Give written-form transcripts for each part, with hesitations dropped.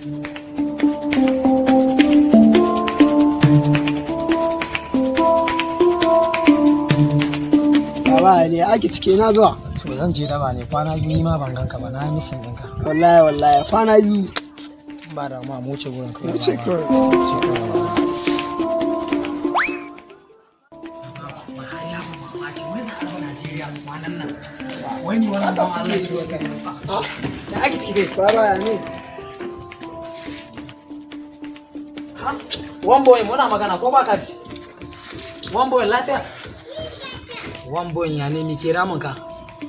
Baba ne ake cike na zuwa. To zan je daba ne kwana biyu ma ban ganka ba na yi misin ɗinka. Wallahi kwana biyu. Ba da ma mu wuce gurin kawai. Wuce kawai. Wani wannan ba Allah yi wa kai. da ake cike. Baba ya ne. One boy muna magana ko baka ci? One boy lafiya? One boy ya ne ke ramin ka?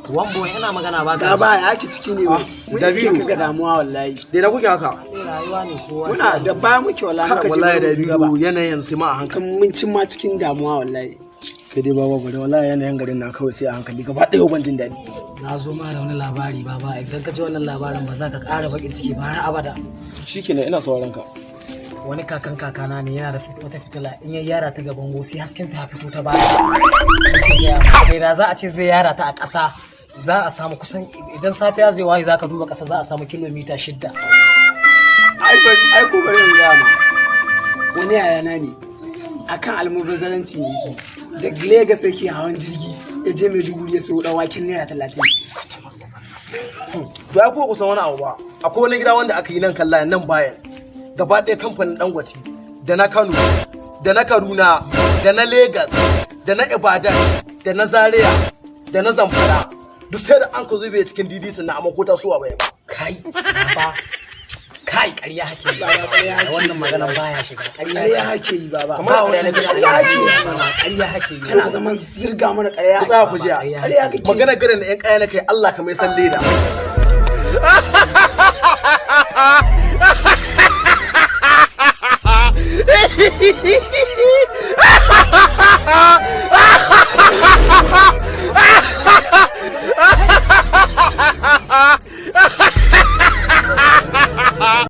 One boy ina magana baka ci? Baba ya ake ciki ne wai. Mun iske kaga damuwa wallahi. Dai na kuke haka? Rayuwa ne kowa. Muna da baya muke wallahi. Wallahi da biyu yanayin sai ma a hankali. Kan mun cin ma cikin damuwa wallahi. Kai dai baba bare wallahi yanayin garin na kawai sai a hankali gaba ɗaya ban jin daɗi. Na zo ma da wani labari baba idan ka ji wannan labarin ba za ka ƙara bakin ciki ba har abada. Shikenan ina sauraron ka. Wani kakan kakana ne yana da wata fitila in ya yara ta gaban go sai hasken ta fito ta baya. Kai da za a ce zai yara ta a ƙasa za a samu kusan idan safiya zai waye za ka duba ƙasa za a samu kilomita 6. Ai ko bare in gaya ma. Wani yayana ne akan almubazzaranci ne. Da Lagos yake hawan jirgi ya je Maiduguri ya so dawakin naira 30. To ai ko kusan wani abu ba. Akwai wani gida wanda aka yi nan kalla nan bayan. Gaba ɗaya kamfanin Dangote da na Kano da na Kaduna da na Lagos da na Ibadan da na Zaria da na Zamfara duk sai da an ka zube cikin DDS na amma ko ta suwa bai ba. Kai ƙarya hake yi baba wannan maganar baya shiga Ƙarya hake yi baba. ba wani ƙarya hake yi. ƙarya hake yi Kana zaman zirga mana ƙarya. Ku tsaya ku jiya. Ƙarya kake. Magana garin da ƴan ƙaya na kai Allah ka mai san leda.